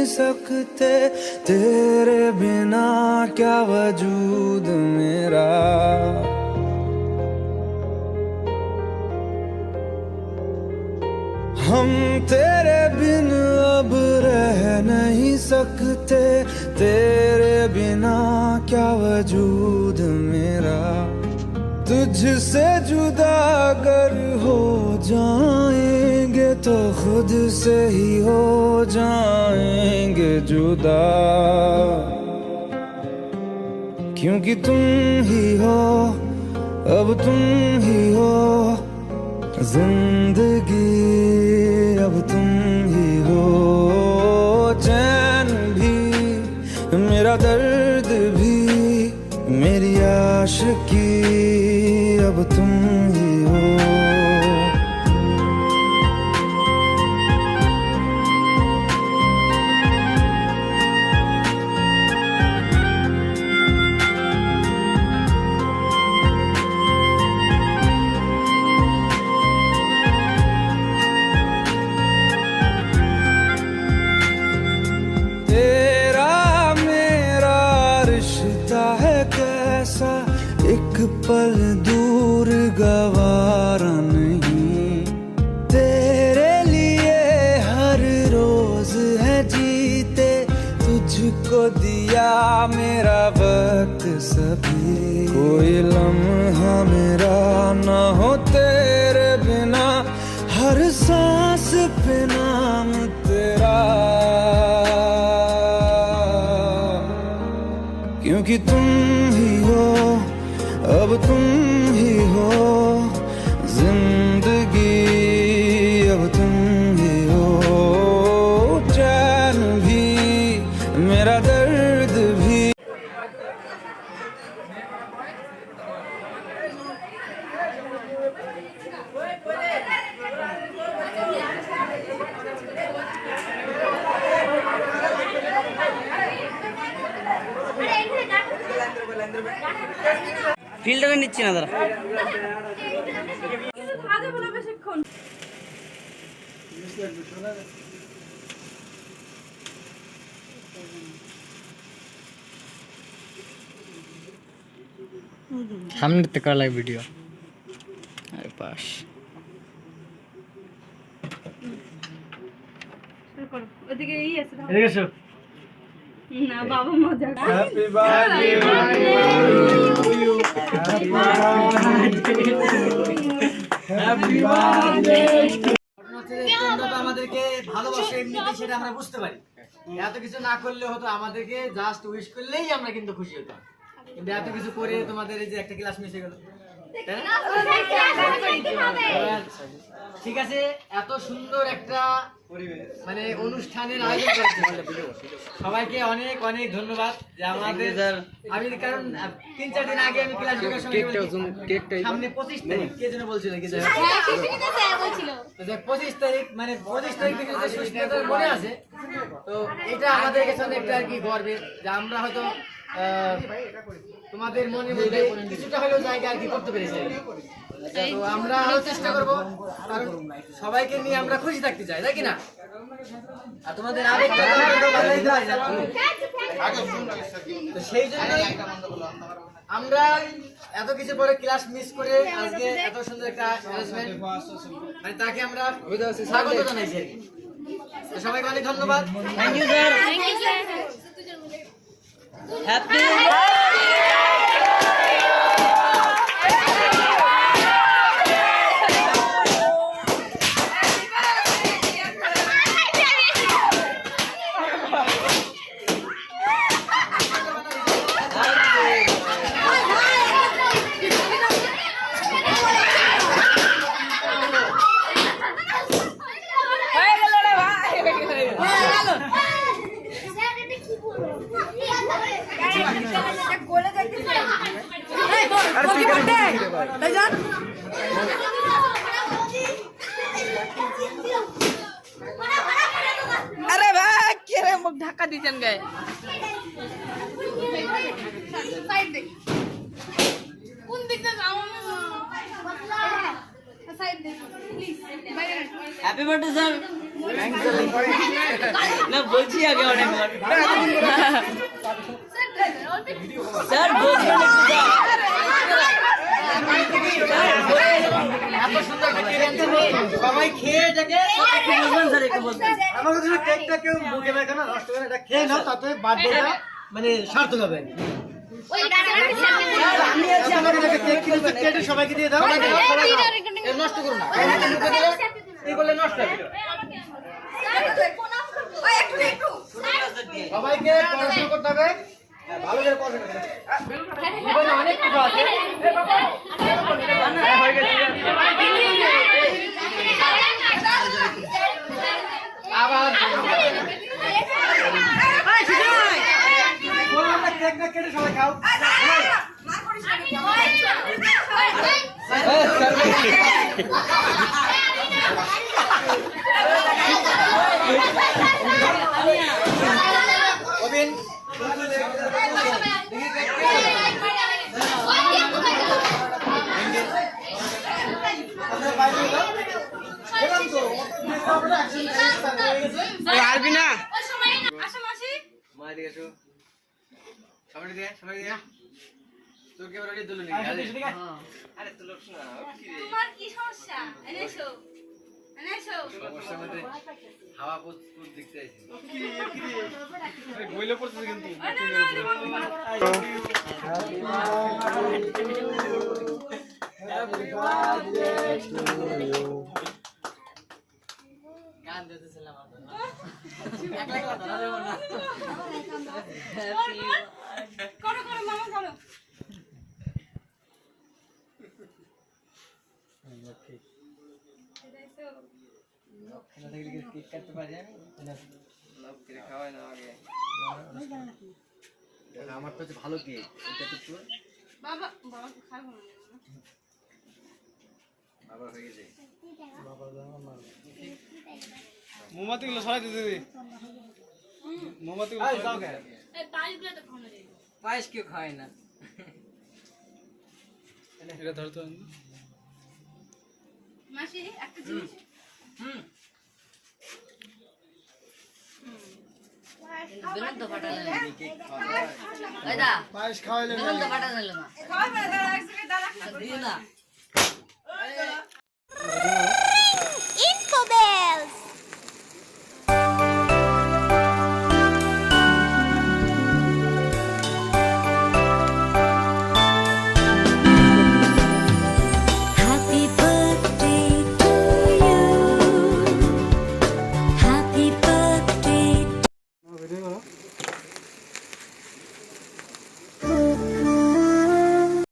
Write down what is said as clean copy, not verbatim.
सकते, तेरे बिना क्या वजूद मेरा। हम तेरे बिन अब रह नहीं सकते, तेरे बिना क्या वजूद मेरा। तुझसे जुदा अगर हो जाएंगे तो खुद से ही हो जाएंगे जुदा, क्योंकि तुम ही हो, अब तुम ही हो जिंदगी, अब तुम ही हो। चैन भी, मेरा दर्द भी, मेरी आशिकी, अब तुम ही हो। एक पल दूर गवारा नहीं, तेरे लिए हर रोज है जीते, तुझको दिया मेरा वक्त सभी। कोई लम्हा मेरा ना हो तेरे बिना, हर सांस पे नाम तेरा, क्योंकि तुम ही हो, अब तुम ही हो जिंदगी, अब तुम ही हो। चैन भी, मेरा दर्द भी। ফিল্টারে নিচ্ছি না দাদা। সামনে থেকে করা লাগে ভিডিও। আরে পাশ ওদিকে এই আছে এদিকে এসো। না বাবা মজা করে। Happy birthday happy birthday. তোমরা আমাদেরকে ভালোবাসো এমনিতে, সেটা আমরা বুঝতে পারি। এত কিছু না করলে হতো, আমাদেরকে জাস্ট উইশ করলেই আমরা কিন্তু খুশি হতাম, কিন্তু এত কিছু করে তোমাদের এই যে একটা ক্লাস মিস হয়ে গেল। ঠিক আছে, এত সুন্দর একটা মানে অনুষ্ঠানের আয়োজন করেছে, সবাইকে অনেক অনেক ধন্যবাদ। যে আমাদের আমি কারণ 3-4 দিন আগে আমি ক্লাস ঢোকার সময় সামনে 25 তারিখ কে যেন বলছিল, কি 25 তারিখ, মানে 25 তারিখ থেকে যে সুস্মিতার মনে আছে, তো এটা আমাদের কাছে একটা আর কি গর্বের, যে আমরা হয়তো তোমাদের মনের মধ্যে কিছুটা হলেও জায়গা আর কি করতে পেরেছি। তো আমরা আরো চেষ্টা করবো, কারণ সবাইকে নিয়ে আমরা খুশি থাকতে চাই, তাই কি না? আর তোমাদের আরেকটা তো সেই জন্য আমরা এত কিছু পরে ক্লাস মিস করে আজকে এত সুন্দর একটা অ্যারেঞ্জমেন্ট, মানে তাকে আমরা স্বাগত জানাইছি। তো সবাইকে অনেক ধন্যবাদ। Thank you sir. হ্যাপি अरे भाई केरे मुख ढाका दीजन गए साइड दे कौन दिखता जाओ হ্যাপি বার্থডে স্যার না বলছি আগে অনেকবার স্যার বলবেন এত সুন্দর একটা কেক আনছেন, সবাই খেয়ে এটাকে একটু বলবেন স্যার একটু বলবেন আমাকে যদি কেকটা কেউ মুখে বের করে না, নষ্ট করে এটা খেয়ে নাও, তাতে বার্থডেটা মানে সার্থক হবে। আমি আছি আমাকে একটা কেক কিনে কেটে সবাইকে দিয়ে দাও, এটা নষ্ট করো না, এটা মুখে দিলে এই করলে নষ্ট হবে। সবাইকে পড়াশোনা করতে হবে, হ্যাঁ, ভালো করে পড়াশোনা করতে হবে। জীবনে অনেক কিছু আছে। হ্যাঁ, হয়ে গেছে। আবার বললাম না, কেকটা কেটে সবাই খাও। অবিন, পারবি না মায়ের দিকে এসো। সবাই দিকে, সবাই দিকে। তোর কি বলে দুলুনি? আরে তুই লোক শোনা, কি রে? তোমার কি সমস্যা? এনে এসো। এনে এসো। সমস্যার মধ্যে হাওয়া পুত দেখতে আইছি। গান দিতেছিলাম আমরা। একলা একলা ধরা যাবে না। করো করো মামা করো। এটাই তো। খানা থেকে কি কেক কাটতে পারি আমি? লাভ করে খাওয়াই না আগে। আমার তো হচ্ছে ভালো কেক, এটা তো তোর বাবা বাবা খাবো না। আবার হয়ে গেছে। মোমবাতিগুলো সরাই দিতে দিদি মোমবাতিগুলো এই যাও কে? এই পাইপগুলো তো খাওয়া যায়। পায়েস কেউ খায় না। এটা ধরতে মাসি একটা জিনিস হুম। বেলুন তো ফাটালেন কেক খাওয়া। ওই দা পায়েস খাওয়াইলে বেলুন তো ফাটালেন না খাওয়া যায় এক সেকেন্ড দাঁড়া। দিও না